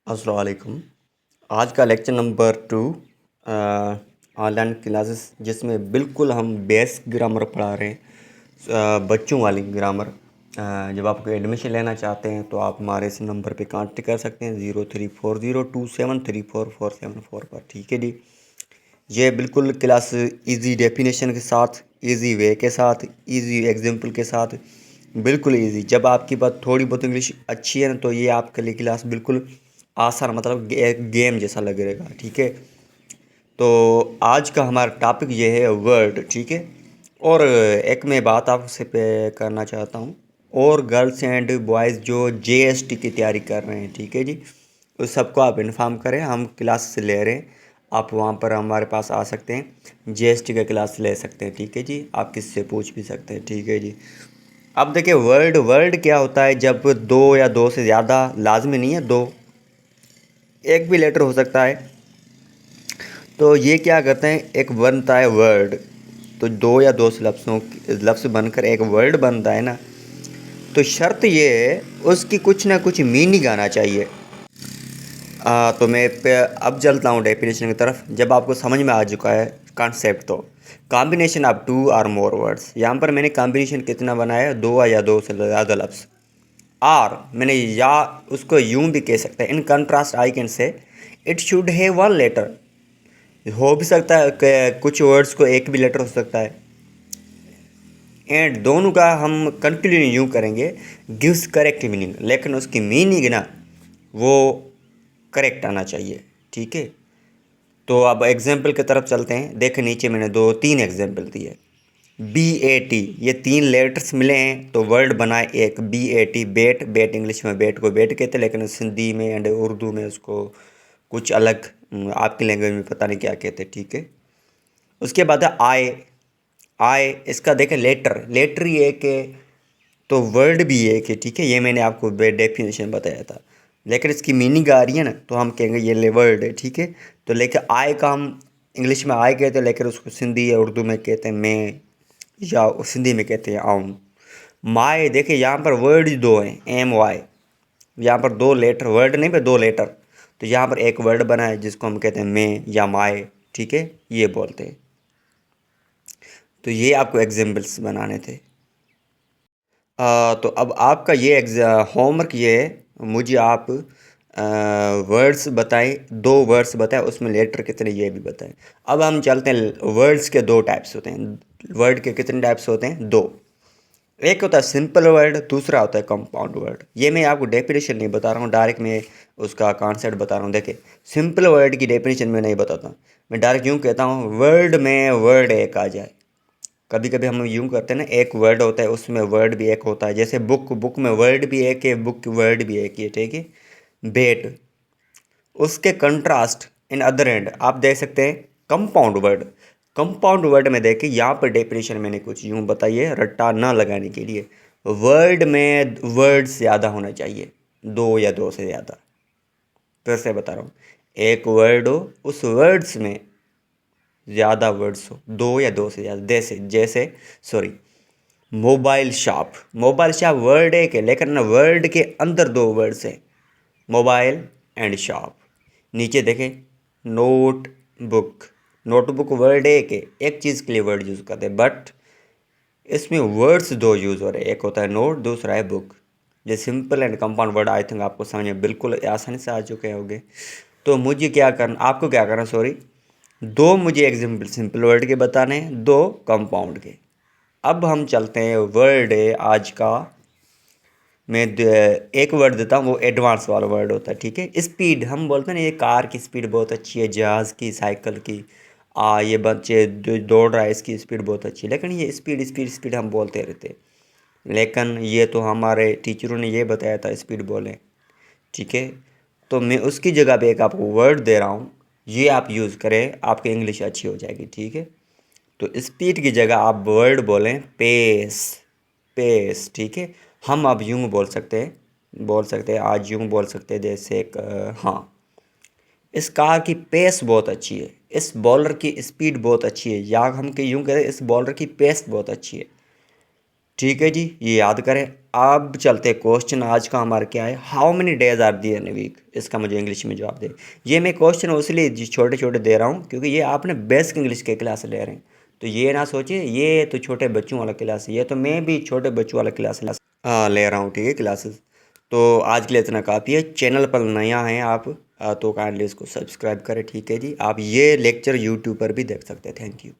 अस्सलाम वालेकुम। आज का लेक्चर नंबर 2 ऑनलाइन क्लासेस जिसमें बिल्कुल हम बेसिक ग्रामर पढ़ा रहे हैं, बच्चों वाली ग्रामर। जब आप कोई एडमिशन लेना चाहते हैं तो आप हमारे इस नंबर पे कांटेक्ट कर सकते हैं 034027344474 पर। ठीक है जी। ये बिल्कुल क्लास इजी डेफिनेशन के साथ, इजी वे के साथ, इजी एग्जाम्पल के साथ, बिल्कुल इजी। जब आपकी बात थोड़ी बहुत इंग्लिश अच्छी है ना तो ये आपके लिए क्लास बिल्कुल आसान, मतलब एक गेम जैसा लगेगा। ठीक है। तो आज का हमारा टॉपिक ये है वर्ड। ठीक है। और एक मैं बात आपसे पे करना चाहता हूँ, और गर्ल्स एंड बॉयज़ जो जीएसटी की तैयारी कर रहे हैं, ठीक है जी, उस सबको आप इन्फॉर्म करें, हम क्लास से ले रहे हैं। आप वहाँ पर हमारे पास आ सकते हैं, जीएसटी का क्लास ले सकते हैं। ठीक है जी। आप किससे पूछ भी सकते हैं। ठीक है जी। अब देखिए, वर्ड वर्ड क्या होता है? जब दो या दो से ज़्यादा, लाजमी नहीं है दो, एक भी लेटर हो सकता है, तो ये क्या करते हैं, एक बनता है वर्ड। तो दो या दो से लफ्ज़ बनकर एक वर्ड बनता है ना, तो शर्त ये है उसकी कुछ ना कुछ मीनिंग आना चाहिए। तो मैं अब चलता हूँ डेफिनेशन की तरफ। जब आपको समझ में आ चुका है कॉन्सेप्ट, तो कॉम्बिनेशन ऑफ टू और मोर वर्ड्स, यहाँ पर मैंने कॉम्बिनेशन कितना बनाया, दो या दो से ज़्यादा लफ्ज़। और मैंने या उसको यूं भी कह सकते हैं, in contrast I can say it should have one letter. हो भी सकता है कि कुछ वर्ड्स को एक भी लेटर हो सकता है। एंड दोनों का हम कंटिन्यू यूँ करेंगे, गिव्स करेक्ट मीनिंग, लेकिन उसकी मीनिंग ना वो करेक्ट आना चाहिए। ठीक है। तो अब एग्जाम्पल की तरफ चलते हैं। देखें, नीचे मैंने दो तीन एग्जाम्पल दिए। BAT, ये तीन लेटर्स मिले हैं तो वर्ड बना एक BAT, बेट। बेट इंग्लिश में बेट को बेट कहते हैं, लेकिन सिंधी में एंड उर्दू में उसको कुछ अलग, आपकी लैंग्वेज में पता नहीं क्या कहते। ठीक है। उसके बाद है आए। आए, इसका देखें लेटर, लेटर ही एक है तो वर्ड भी एक है। ठीक है। ये मैंने आपको डेफिनेशन बताया था, लेकिन इसकी मीनिंग आ रही है ना तो हम कहेंगे ये ले वर्ड है। ठीक है। तो लेकिन आए का हम इंग्लिश में आए कहते हैं, लेकिन उसको सिंधी या उर्दू में कहते हैं मैं, या सिंधी में कहते हैं आऊँ। माए, देखिए यहाँ पर वर्ड ही दो हैं, MY। यहाँ पर दो लेटर, वर्ड नहीं पर दो लेटर, तो यहाँ पर एक वर्ड बना है जिसको हम कहते हैं मैं या माए। ठीक है। ये बोलते हैं। तो ये आपको एग्जाम्पल्स बनाने थे। तो अब आपका ये होमवर्क ये है, मुझे आप वर्ड्स बताएं, दो वर्ड्स बताएं, उसमें लेटर कितने ये भी बताएं। अब हम चलते हैं, वर्ड्स के दो टाइप्स होते हैं। वर्ड के कितने टाइप्स होते हैं? दो। एक होता है सिंपल वर्ड, दूसरा होता है कंपाउंड वर्ड। ये मैं आपको डेफिनेशन नहीं बता रहा हूँ, डायरेक्ट मैं उसका कॉन्सेप्ट बता रहा हूँ। देखिए, सिंपल वर्ड की डेफिनेशन मैं नहीं बताता, मैं डायरेक्ट यूँ कहता हूँ, वर्ड में वर्ड एक आ जाए। कभी कभी हम यूँ करते हैं ना, एक वर्ड होता है उसमें वर्ड भी एक होता है, जैसे बुक, बुक में वर्ड भी एक है, बुक वर्ड भी एक ही है। ठीक है। बेट, उसके कंट्रास्ट इन अदर एंड आप देख सकते हैं कंपाउंड वर्ड। कंपाउंड वर्ड में देखिए, यहाँ पर डेफिनेशन मैंने कुछ यूँ बताई है रट्टा ना लगाने के लिए। वर्ड में वर्ड्स ज़्यादा होना चाहिए, दो या दो से ज़्यादा। फिर से बता रहा हूँ, एक वर्ड हो, उस वर्ड्स में ज़्यादा वर्ड्स हो, दो या दो से ज़्यादा। जैसे जैसे sorry, mobile shop, mobile shop word एक है, लेकिन ना वर्ड के अंदर दो वर्ड्स हैं, मोबाइल एंड शॉप। नीचे देखें, नोट बुक, नोटबुक वर्ड एक है, एक चीज़ के लिए वर्ड यूज़ करते हैं, बट इसमें वर्ड्स दो यूज़ हो रहे हैं, एक होता है नोट, दूसरा है बुक। ये simple and compound word I think आपको समझ में बिल्कुल आसानी से आ चुके होंगे। तो मुझे क्या करना, आपको क्या करना, सॉरी, दो मुझे एग्जाम्पल सिंपल वर्ड के बताने हैं, दो कंपाउंड के। अब हम चलते हैं वर्ड है आज का। मैं एक वर्ड देता हूँ, वो एडवांस वाला वर्ड होता है। ठीक है। स्पीड, हम बोलते हैं ना, ये कार की स्पीड बहुत अच्छी है, जहाज़ की, साइकिल की, ये बच्चे जो दौड़ रहा है इसकी स्पीड बहुत अच्छी है, लेकिन ये स्पीड स्पीड स्पीड हम बोलते रहते हैं, लेकिन ये तो हमारे टीचरों ने ये बताया था स्पीड बोलें। ठीक है। तो मैं उसकी जगह पे एक आपको वर्ड दे रहा हूँ, ये आप यूज़ करें, आपकी इंग्लिश अच्छी हो जाएगी। ठीक है। तो स्पीड की जगह आप वर्ड बोलें पेस, पेस। ठीक है। हम अब यूँ बोल सकते हैं, आज यूँ बोल सकते हैं, जैसे एक हाँ, इस कार की पेस बहुत अच्छी है, इस बॉलर की स्पीड बहुत अच्छी है, या हम के यूँ कहें इस बॉलर की पेस बहुत अच्छी है। ठीक है जी, ये याद करें। अब चलते क्वेश्चन आज का हमारा क्या है, how many days are the in week. इसका मुझे इंग्लिश में जवाब दे। ये मैं क्वेश्चन इसलिए छोटे छोटे दे रहा हूँ क्योंकि ये आपने बेसिक इंग्लिश के क्लास ले रहे हैं, तो ये ना सोचिए ये तो छोटे बच्चों वाला क्लास है, ये तो मैं भी छोटे बच्चों वाला क्लास ले रहा हूँ, ठीक है क्लासेस। तो आज के लिए इतना काफ़ी है। चैनल पर नया हैं आप तो काइंडली इसको सब्सक्राइब करें, ठीक है जी। आप ये लेक्चर यूट्यूब पर भी देख सकते हैं। Thank you.